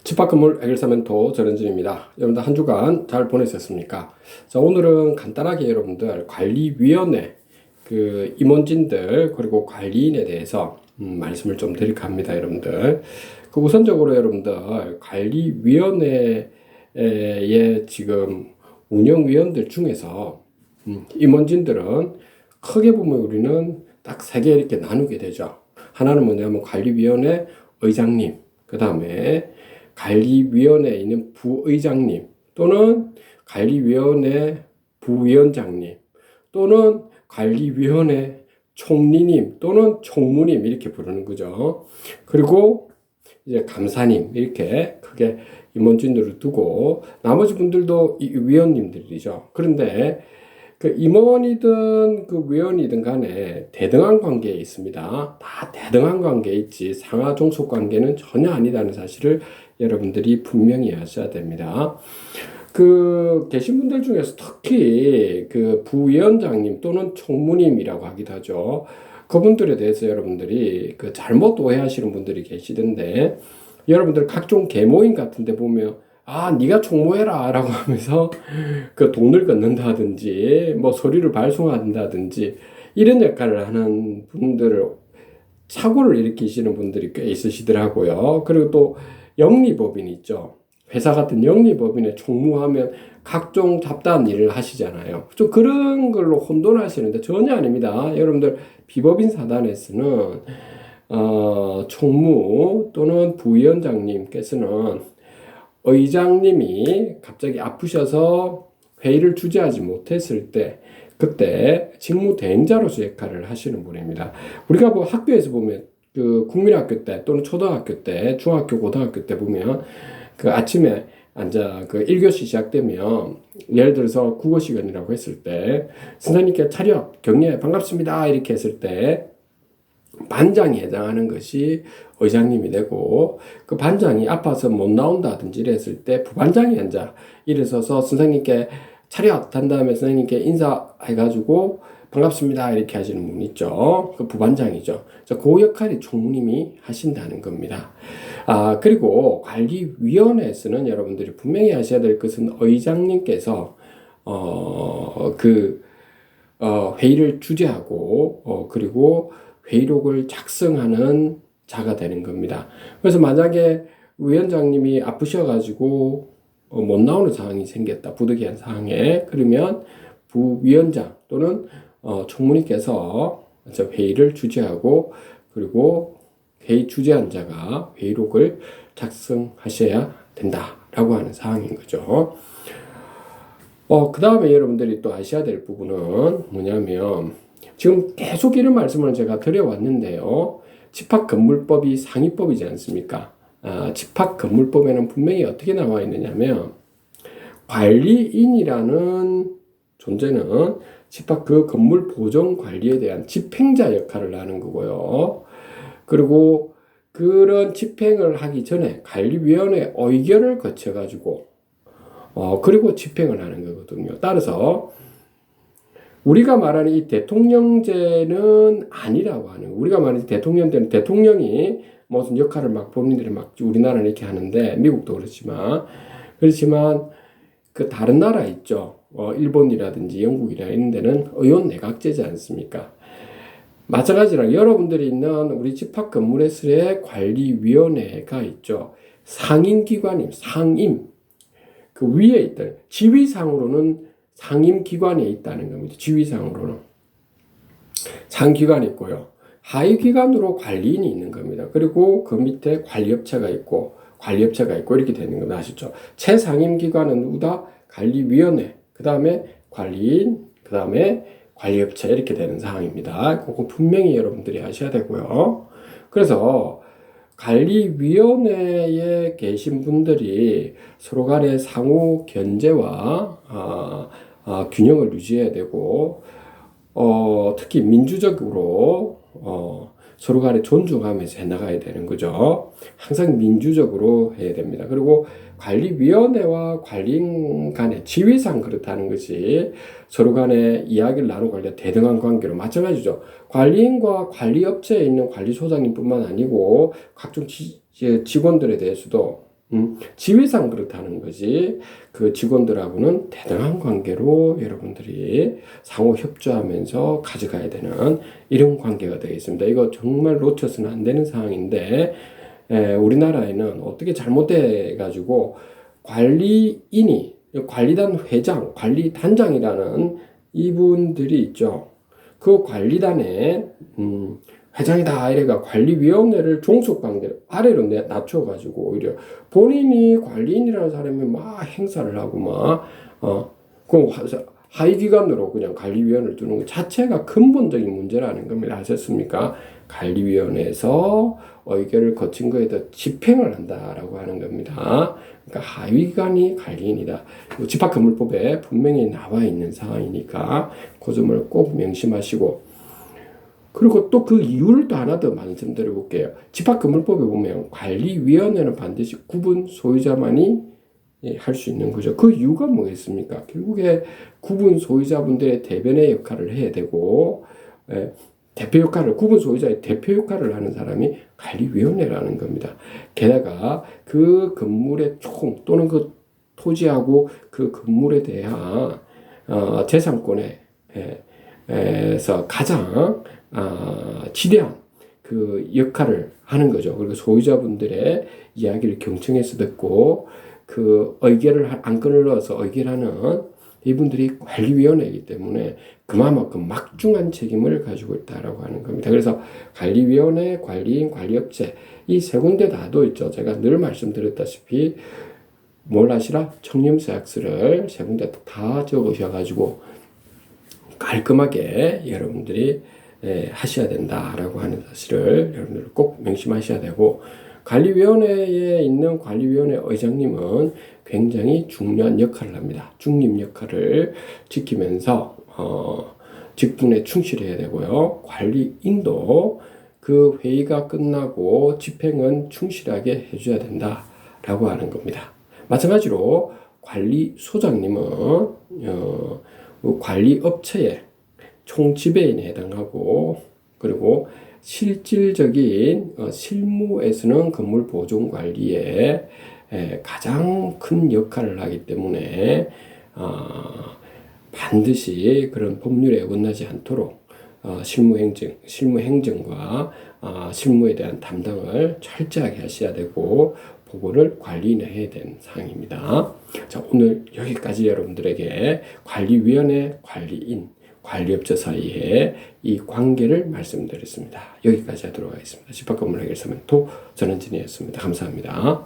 집합건물 해결사 멘토 전현진입니다. 여러분들 한 주간 잘 보내셨습니까? 자, 오늘은 간단하게 여러분들 관리위원회 임원진들 그리고 관리인에 대해서 말씀을 좀 드릴까 합니다. 여러분들 우선적으로 여러분들 관리위원회의 지금 운영위원들 중에서 임원진들은 크게 보면 우리는 딱 세 개 이렇게 나누게 되죠. 하나는 뭐냐면 관리위원회 의장님, 그 다음에 관리위원회에 있는 부의장님 또는 관리위원회 부위원장님 또는 관리위원회 총리님 또는 총무님 이렇게 부르는 거죠. 그리고 이제 감사님 이렇게 크게 임원진들을 두고 나머지 분들도 위원님들이죠. 그런데 그 임원이든 그 위원이든 간에 대등한 관계에 있습니다. 다 대등한 관계에 있지 상하 종속 관계는 전혀 아니다는 사실을 여러분들이 분명히 아셔야 됩니다. 계신 분들 중에서 특히 그 부위원장님 또는 총무님이라고 하기도 하죠. 그분들에 대해서 여러분들이 잘못 오해하시는 분들이 계시던데, 여러분들 각종 계모임 같은 데 보면 네가 총무해라 라고 하면서 돈을 걷는다든지 뭐 소리를 발송한다든지 이런 역할을 하는 분들을 착오를 일으키시는 분들이 꽤 있으시더라고요. 그리고 또 영리법인 있죠. 회사 같은 영리법인에 총무하면 각종 잡다한 일을 하시잖아요. 좀 그런 걸로 혼돈하시는데 전혀 아닙니다. 여러분들 비법인 사단에서는 총무 또는 부위원장님께서는 의장님이 갑자기 아프셔서 회의를 주재하지 못했을 때 그때 직무대행자로서 역할을 하시는 분입니다. 우리가 뭐 학교에서 보면 국민학교 때 또는 초등학교 때 중학교 고등학교 때 보면 아침에 앉아 1교시 시작되면 예를 들어서 국어 시간이라고 했을 때 선생님께 차렷 경례 반갑습니다 이렇게 했을 때 반장이 해당하는 것이 의장님이 되고 그 반장이 아파서 못 나온다든지 이랬을 때 부반장이 앉아 일어서서 선생님께 차렷 한 다음에 선생님께 인사해가지고 반갑습니다 이렇게 하시는 분 있죠. 그 부반장이죠. 그 역할이 총무님이 하신다는 겁니다. 그리고 관리위원회에서는 여러분들이 분명히 아셔야 될 것은 의장님께서 회의를 주재하고 그리고 회의록을 작성하는 자가 되는 겁니다. 그래서 만약에 위원장님이 아프셔가지고 못 나오는 상황이 생겼다. 부득이한 상황에 그러면 부위원장 또는 총무님께서 회의를 주재하고 그리고 회의 주재한 자가 회의록을 작성하셔야 된다라고 하는 사항인 거죠. 그 다음에 여러분들이 또 아셔야 될 부분은 뭐냐면 지금 계속 이런 말씀을 제가 드려왔는데요. 집합건물법이 상위법이지 않습니까? 집합건물법에는 분명히 어떻게 나와 있느냐면 관리인이라는 존재는 집합 건물 보존 관리에 대한 집행자 역할을 하는 거고요. 그리고 그런 집행을 하기 전에 관리위원회 의결을 거쳐가지고 그리고 집행을 하는 거거든요. 따라서 우리가 말하는 이 대통령제는 아니라고 하는 거예요. 우리가 말하는 대통령제는 대통령이 무슨 역할을 본인들이 우리나라는 이렇게 하는데 미국도 그렇지만 다른 나라 있죠. 일본이라든지 영국이나 이런 데는 의원 내각제지 않습니까? 마찬가지로 여러분들이 있는 우리 집합 건물에서의 관리위원회가 있죠. 상임기관임, 상임. 위에 있다. 지위상으로는 상임기관에 있다는 겁니다. 지위상으로는. 상기관이 있고요. 하위기관으로 관리인이 있는 겁니다. 그리고 그 밑에 관리업체가 있고 이렇게 되는 거 아시죠? 최상임기관은 누구다? 관리위원회, 그 다음에 관리인, 그 다음에 관리업체 이렇게 되는 상황입니다. 그거 분명히 여러분들이 아셔야 되고요. 그래서 관리위원회에 계신 분들이 서로 간의 상호 견제와 균형을 유지해야 되고 특히 민주적으로 서로 간에 존중하면서 해나가야 되는 거죠. 항상 민주적으로 해야 됩니다. 그리고 관리위원회와 관리인 간의 지위상 그렇다는 것이 서로 간에 이야기를 나누고 할 때 대등한 관계로 마찬가지죠. 관리인과 관리업체에 있는 관리소장님뿐만 아니고 각종 직원들에 대해서도 지위상 그렇다는 거지. 그 직원들하고는 대등한 관계로 여러분들이 상호 협조하면서 가져가야 되는 이런 관계가 되겠습니다. 이거 정말 놓쳐서는 안 되는 상황인데, 우리나라에는 어떻게 잘못돼 가지고 관리인이 관리단 회장, 관리단장이라는 이분들이 있죠. 그 관리단에 회장이다 이래가 관리위원회를 종속관계 아래로 낮춰가지고 오히려 본인이 관리인이라는 사람이 막 행사를 하고 그 하위기관으로 그냥 관리위원회를 두는 것 자체가 근본적인 문제라는 겁니다. 아셨습니까? 관리위원회에서 의결을 거친 거에 더 집행을 한다라고 하는 겁니다. 그러니까 하위기관이 관리인이다. 집합건물법에 분명히 나와 있는 상황이니까 그 점을 꼭 명심하시고, 그리고 또 그 이유를 또 하나 더 말씀드려 볼게요. 집합건물법에 보면 관리위원회는 반드시 구분 소유자만이 할 수 있는 거죠. 그 이유가 뭐겠습니까? 결국에 구분 소유자분들의 대변의 역할을 해야 되고, 대표 역할을, 구분 소유자의 대표 역할을 하는 사람이 관리위원회라는 겁니다. 게다가 그 건물의 총 또는 그 토지하고 그 건물에 대한 재산권에 에서 가장 지대한 그 역할을 하는 거죠. 그리고 소유자분들의 이야기를 경청해서 듣고 그 의결을 안건을 넣어서 의결하는 이분들이 관리위원회이기 때문에 그만큼 막중한 책임을 가지고 있다라고 하는 겁니다. 그래서 관리위원회, 관리인, 관리업체 이 세 군데 다도 있죠. 제가 늘 말씀드렸다시피 뭘 하시라? 청렴서약서를 세 군데 다 적으셔가지고 깔끔하게 여러분들이 하셔야 된다라고 하는 사실을 여러분들 꼭 명심하셔야 되고, 관리위원회에 있는 관리위원회 의장님은 굉장히 중요한 역할을 합니다. 중립 역할을 지키면서 직분에 충실해야 되고요. 관리인도 그 회의가 끝나고 집행은 충실하게 해줘야 된다라고 하는 겁니다. 마찬가지로 관리소장님은 관리업체의 총지배인에 해당하고, 그리고 실질적인 실무에서는 건물 보존 관리에 가장 큰 역할을 하기 때문에 반드시 그런 법률에 어긋나지 않도록 실무행정과 실무에 대한 담당을 철저하게 하셔야 되고, 보고를 관리인에 해야 되는 사항입니다. 자, 오늘 여기까지 여러분들에게 관리위원회, 관리인, 관리업체 사이의 이 관계를 말씀드렸습니다. 여기까지 하도록 하겠습니다. 집합건물 해결사면 도 전원진이었습니다. 감사합니다.